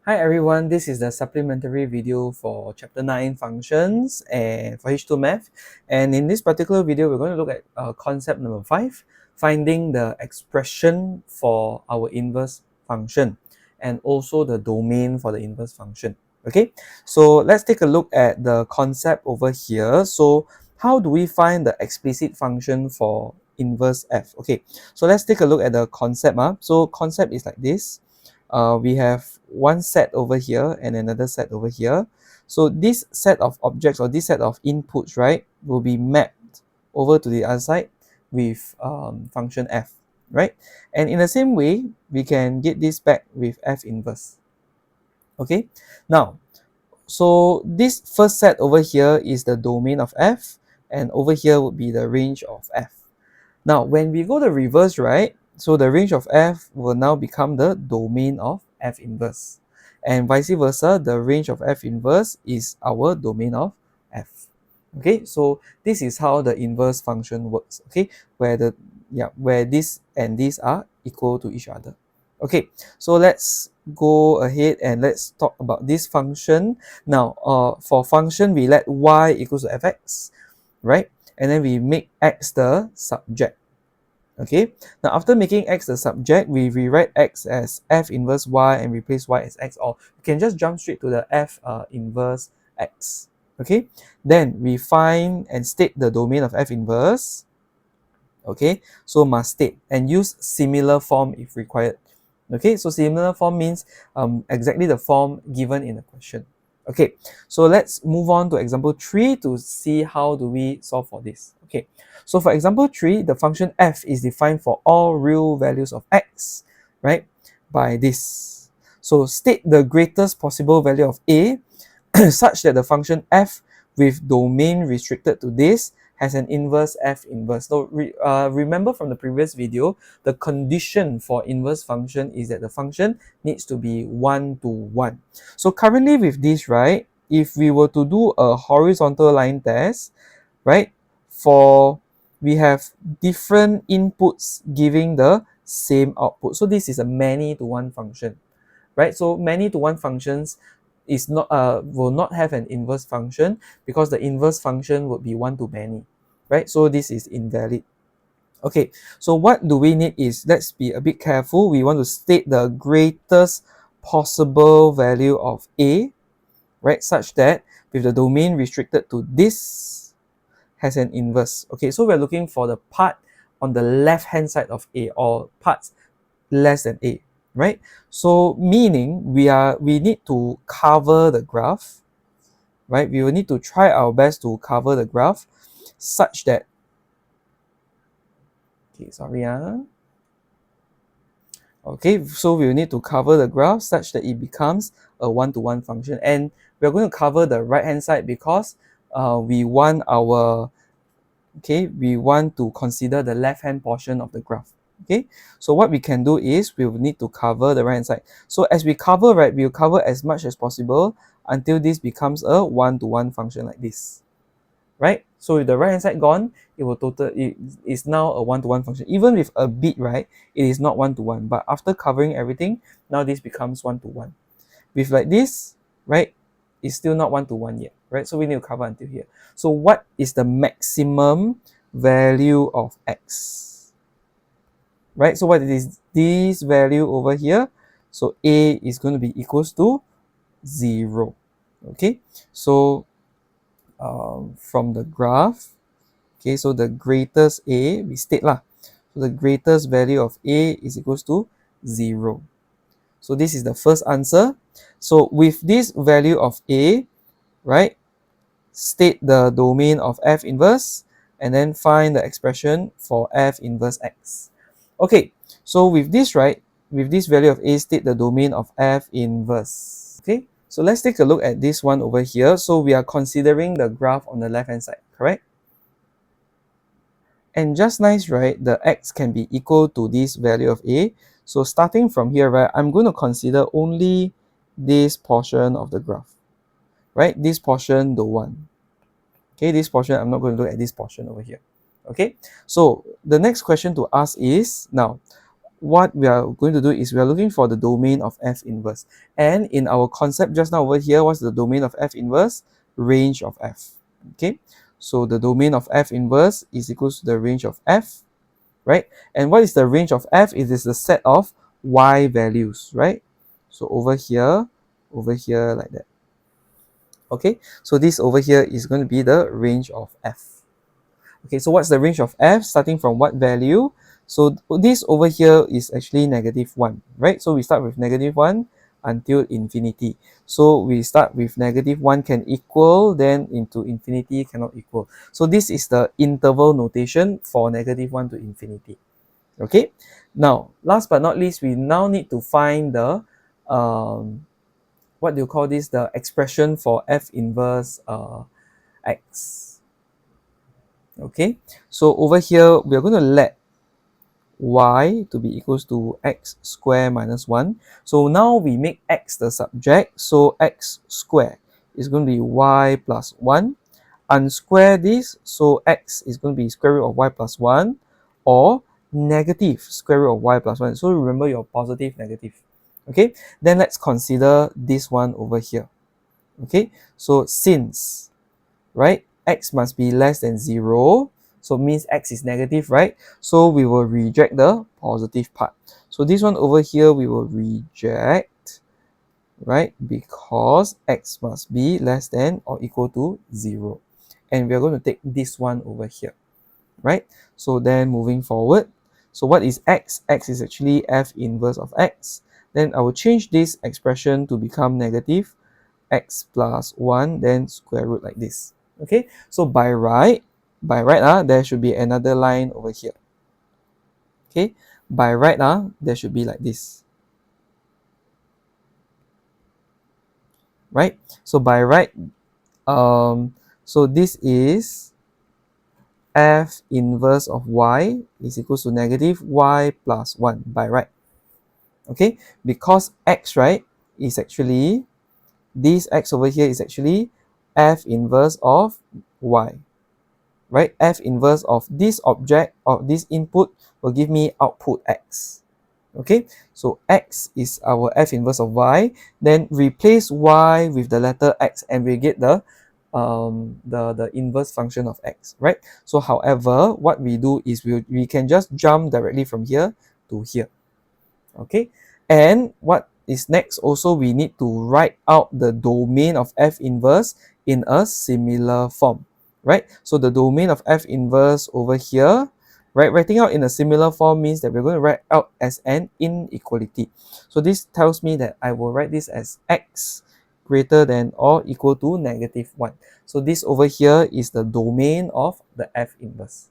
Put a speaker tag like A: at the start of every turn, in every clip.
A: Hi everyone, this is the supplementary video for chapter 9 functions and for H2 math. And in this particular video, we're going to look at concept number 5, finding the expression for our inverse function and also the domain for the inverse function. Okay, so let's take a look at the concept over here. So how do we find the explicit function for inverse f? Okay, so let's take a look at the concept. So concept is like this. We have one set over here and another set over here. So this set of objects or this set of inputs, right, will be mapped over to the other side with function f, right? And in the same way, we can get this back with f inverse. Okay, now, so this first set over here is the domain of f, and over here would be the range of f. Now, when we go the reverse, right, so the range of f will now become the domain of f inverse. And vice versa, the range of f inverse is our domain of f. Okay, so this is how the inverse function works, okay, where this and this are equal to each other. Okay, so let's go ahead and let's talk about this function. Now, for function, we let y equals to fx, right? And then we make x the subject. Okay, now after making x the subject, we rewrite x as f inverse y and replace y as x, or you can just jump straight to the f inverse x. Okay, then we find and state the domain of f inverse. Okay, so must state and use similar form if required. Okay, so similar form means exactly the form given in the question. Okay, so let's move on to example 3 to see how do we solve for this. Okay, so for example 3, the function f is defined for all real values of x, right, by this. So state the greatest possible value of a such that the function f with domain restricted to this has an inverse f inverse. So remember from the previous video, the condition for inverse function is that the function needs to be 1 to 1. So currently with this, right, if we were to do a horizontal line test, right, we have different inputs giving the same output. So this is a many to one function, right? So many to one functions is not will not have an inverse function because the inverse function would be one to many, right? So this is invalid. Okay, so what do we need is, let's be a bit careful. We want to state the greatest possible value of a, right, such that with the domain restricted to this has an inverse. Okay, so we're looking for the part on the left hand side of a, or parts less than a, right? So meaning we need to cover the graph, right? We will need to try our best to cover the graph such that, okay, sorry, okay, so we will need to cover the graph such that it becomes a one-to-one function, and we're going to cover the right hand side because we want to consider the left hand portion of the graph. Okay, so what we can do is we will need to cover the right hand side. So as we cover, right, we'll cover as much as possible until this becomes a one-to-one function like this, right? So with the right hand side gone, it is now a one-to-one function. Even with a bit, right, it is not one-to-one, but after covering everything, now this becomes one-to-one. With like this, right, it's still not one-to-one yet, right? So we need to cover until here. So what is the maximum value of x, right? So what is this value over here? So a is going to be equals to 0. Okay, so from the graph, okay, so the greatest a, we state lah, so the greatest value of a is equals to 0. So this is the first answer. So with this value of a, right, state the domain of f inverse and then find the expression for f inverse x. Okay, so with this, right, with this value of a, state the domain of f inverse. Okay, so let's take a look at this one over here. So we are considering the graph on the left hand side, correct? And just nice, right, the x can be equal to this value of a. So starting from here, right, I'm going to consider only this portion of the graph, right? This portion, the one. Okay, this portion, I'm not going to look at this portion over here. Okay, so the next question to ask is, now, what we are going to do is we are looking for the domain of F inverse. And in our concept just now over here, what's the domain of F inverse? Range of F. Okay, so the domain of F inverse is equals to the range of F, right? And what is the range of F? It is the set of Y values, right? So over here like that. Okay, so this over here is going to be the range of F. Okay, so what's the range of F starting from what value? So this over here is actually -1, right? So we start with -1 until infinity. So we start with -1 can equal, then into infinity cannot equal. So this is the interval notation for -1 to infinity. Okay, now last but not least, we now need to find the what do you call this? The expression for F inverse x. Okay, so over here we are going to let y to be equals to x square minus 1. So now we make x the subject, so x square is going to be y plus 1. Unsquare this, so x is going to be square root of y plus 1, or negative square root of y plus 1. So remember your positive, negative. Okay, then let's consider this one over here. Okay, so since, right, x must be less than 0, so it means x is negative, right? So we will reject the positive part. So this one over here we will reject, right, because x must be less than or equal to 0. And we are going to take this one over here, right? So then moving forward, so what is x? X is actually F inverse of x. Then I will change this expression to become negative x plus 1, then square root like this. Okay, so by right, there should be another line over here. Okay, by right, there should be like this. Right, so by right, so this is F inverse of y is equals to negative y plus 1 by right. Okay, because x, right, is actually, this x over here is actually F inverse of y. Right, F inverse of this object, of this input, will give me output x. Okay, so x is our F inverse of y. Then replace y with the letter x, and we get the inverse function of x. Right. So, however, what we do is we can just jump directly from here to here. Okay, and what is next? Also, we need to write out the domain of F inverse in a similar form. Right, so the domain of F inverse over here, right, writing out in a similar form means that we're going to write out as an inequality. So this tells me that I will write this as x greater than or equal to -1. So this over here is the domain of the F inverse.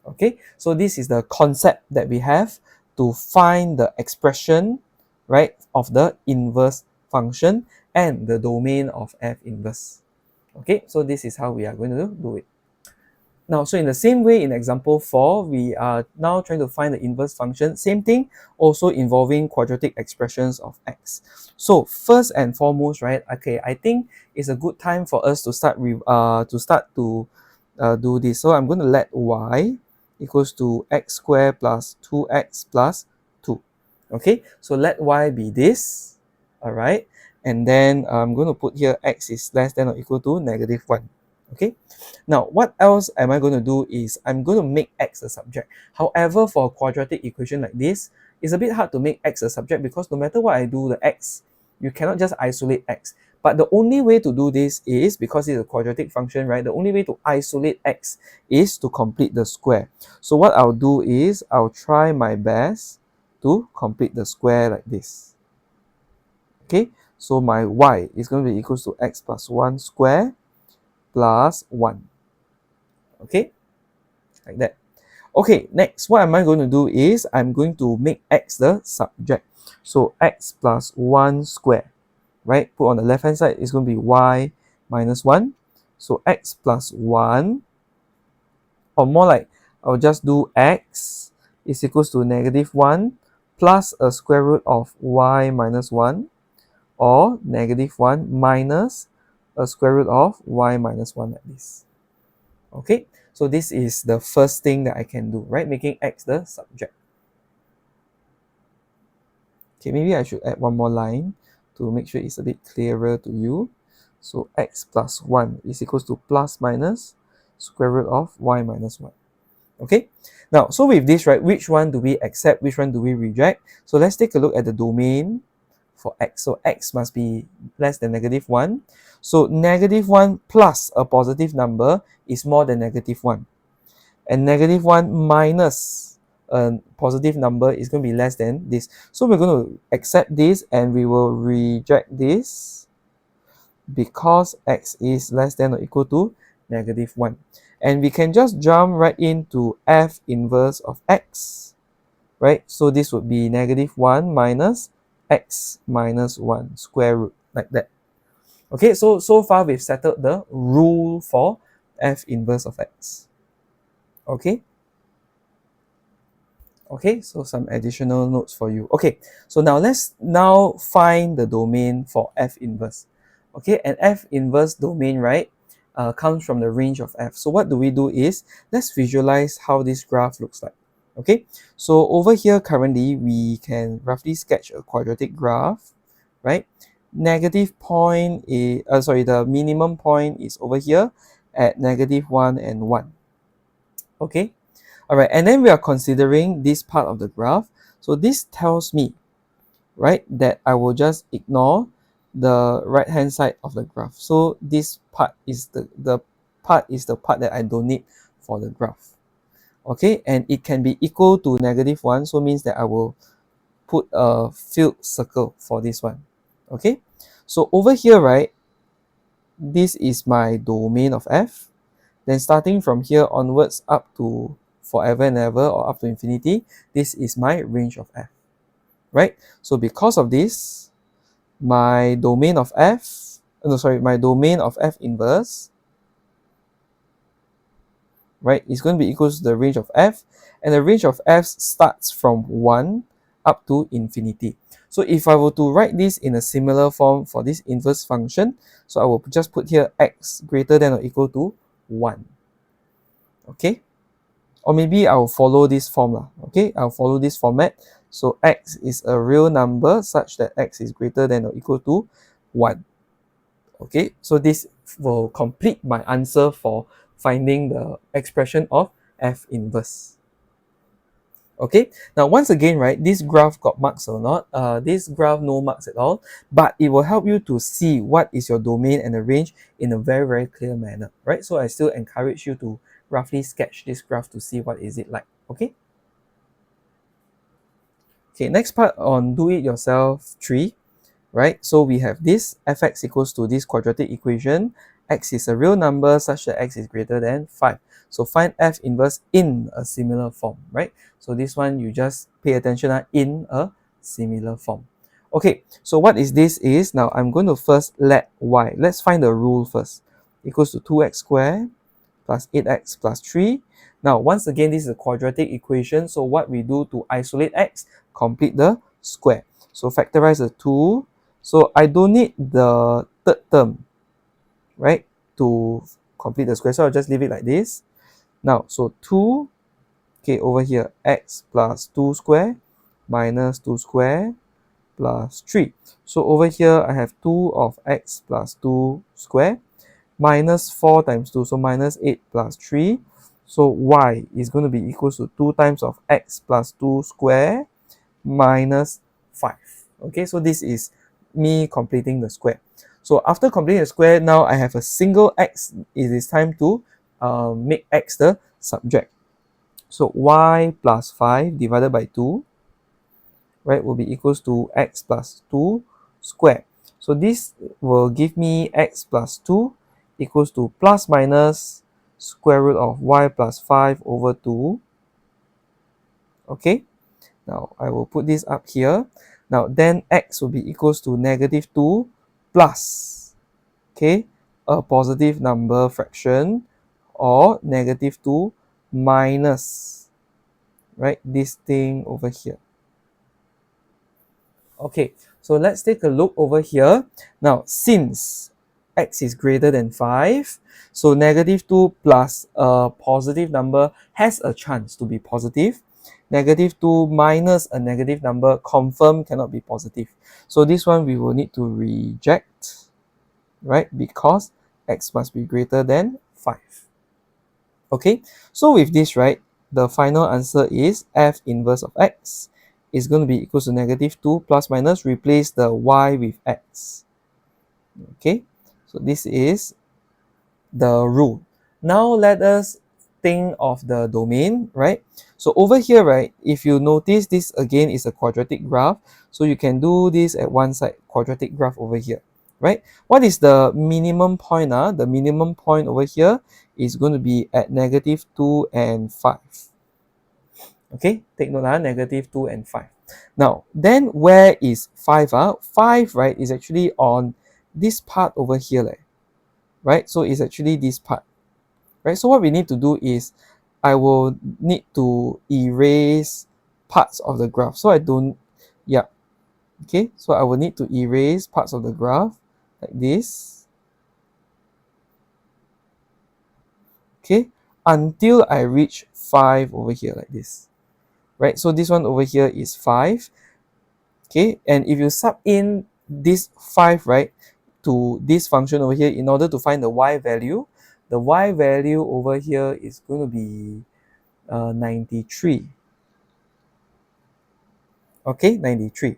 A: Okay, so this is the concept that we have to find the expression, right, of the inverse function and the domain of F inverse. Okay, so this is how we are going to do it. Now, so in the same way, in example 4, we are now trying to find the inverse function. Same thing, also involving quadratic expressions of x. So first and foremost, right, okay, I think it's a good time for us to start do this. So I'm going to let y equals to x squared plus 2x plus 2. Okay, so let y be this, all right, and then I'm going to put here x is less than or equal to -1. Okay, now what else am I going to do is I'm going to make x a subject. However, for a quadratic equation like this, it's a bit hard to make x a subject because no matter what I do, the x, you cannot just isolate x. But the only way to do this is, because it's a quadratic function, right, the only way to isolate x is to complete the square. So what I'll do is I'll try my best to complete the square like this. Okay, so my y is going to be equals to x plus 1 square plus 1. Okay, like that. Okay, next, what am I going to do is I'm going to make x the subject. So x plus 1 square, right? Put on the left hand side is going to be y minus 1. So x plus 1, or more like I'll just do x is equals to -1 plus a square root of y minus 1, or -1 minus a square root of y minus 1 like this. Okay, so this is the first thing that I can do, right? Making x the subject. Okay, maybe I should add one more line to make sure it's a bit clearer to you. So x plus 1 is equals to plus minus square root of y minus 1. Okay, now, so with this, right, which one do we accept, which one do we reject? So let's take a look at the domain for x. So x must be less than -1. So -1 plus a positive number is more than -1. And -1 minus a positive number is going to be less than this. So we're going to accept this and we will reject this because x is less than or equal to -1. And we can just jump right into f inverse of x, right? So this would be -1 minus x minus 1 square root, like that. Okay, so far we've settled the rule for f inverse of x. Okay. Okay, so some additional notes for you. Okay, so now let's find the domain for f inverse. Okay, and f inverse domain, right, comes from the range of f. So what do we do is, let's visualize how this graph looks like. Okay, so over here currently we can roughly sketch a quadratic graph, right? Negative point is, the minimum point is over here at -1 and 1. Okay. All right, and then we are considering this part of the graph. So this tells me, right, that I will just ignore the right hand side of the graph. So this part is the part that I don't need for the graph. Okay, and it can be equal to -1, so means that I will put a filled circle for this one. Okay, so over here, right, this is my domain of f. Then starting from here onwards up to forever and ever or up to infinity, this is my range of f, right? So because of this, my domain of f, my domain of f inverse, right, is going to be equals to the range of f, and the range of f starts from 1 up to infinity. So if I were to write this in a similar form for this inverse function, so I will just put here x greater than or equal to 1. Okay, or maybe I'll follow this formula. Okay, I'll follow this format. So x is a real number such that x is greater than or equal to 1. Okay, so this will complete my answer for finding the expression of f inverse. Okay, now once again, right, this graph got marks or not? This graph no marks at all, but it will help you to see what is your domain and the range in a very, very clear manner, right? So I still encourage you to roughly sketch this graph to see what is it like. Okay. Okay, next part on do it yourself 3, right? So we have this fx equals to this quadratic equation. X is a real number such that x is greater than 5. So find f inverse in a similar form, right? So this one you just pay attention in a similar form. Okay, so what is this is, now I'm going to first let y. Let's find the rule first. Equals to 2x squared plus 8x plus 3. Now, once again, this is a quadratic equation. So what we do to isolate x, complete the square. So factorize the 2. So I don't need the third term, right, to complete the square. So I'll just leave it like this. Now, so 2, okay, over here, x plus 2 square minus 2 square plus 3. So over here, I have 2 of x plus 2 square minus 4 times 2, so minus 8 plus 3. So y is going to be equals to 2 times of x plus 2 square minus 5. Okay, so this is me completing the square. So after completing the square, now I have a single x. It is time to make x the subject. So y plus 5 divided by 2, right, will be equals to x plus 2 square. So this will give me x plus 2 equals to plus minus square root of y plus 5 over 2. Okay, now I will put this up here. Now then x will be equals to -2 plus, okay, a positive number fraction, or -2 minus, right, this thing over here. Okay, so let's take a look over here. Now, since x is greater than 5, so -2 plus a positive number has a chance to be positive. negative 2 minus a negative number, confirm cannot be positive. So this one we will need to reject, right? Because x must be greater than 5. Okay, so with this, right, the final answer is f inverse of x is going to be equals to negative 2 plus minus, replace the y with x. Okay, so this is the rule. Now let us think of the domain, right? So over here, right, if you notice, this again is a quadratic graph. So you can do this at one side, quadratic graph over here, right? What is the minimum point? The minimum point over here is going to be at negative 2 and 5. Okay, take note, negative 2 and 5. Now, then where is 5? 5, right, is actually on this part over here, right? So it's actually this part, right? So what we need to do is I will need to erase parts of the graph. So I don't, yeah, okay. So I will need to erase parts of the graph like this, okay, until I reach 5 over here like this, right? So this one over here is 5, okay. And if you sub in this 5, right, to this function over here in order to find the y value over here is going to be 93. Okay, 93.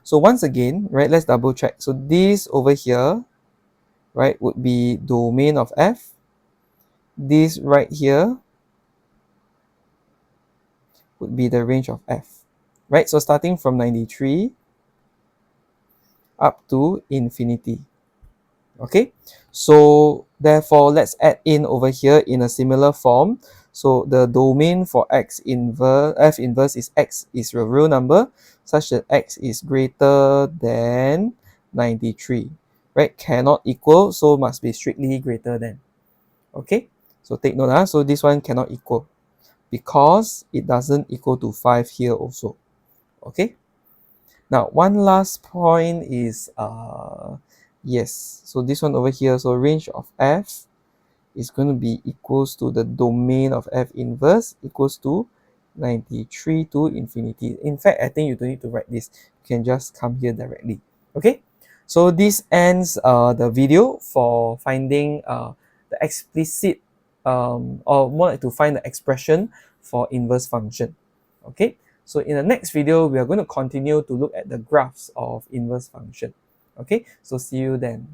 A: So once again, right, let's double check. So this over here, right, would be domain of f. This right here would be the range of f, right? So starting from 93 up to infinity. Okay, so therefore let's add in over here in a similar form. So the domain for x inverse, f inverse is x is a real number such that x is greater than 93, right? Cannot equal, so must be strictly greater than. Okay, so take note, so this one cannot equal because it doesn't equal to 5 here also. Okay, now one last point is yes, so this one over here, so range of f is going to be equals to the domain of f inverse equals to 93 to infinity. In fact, I think you don't need to write this, you can just come here directly. Okay, so this ends the video for finding the explicit or more like to find the expression for inverse function. Okay, so in the next video we are going to continue to look at the graphs of inverse function. Okay, so see you then.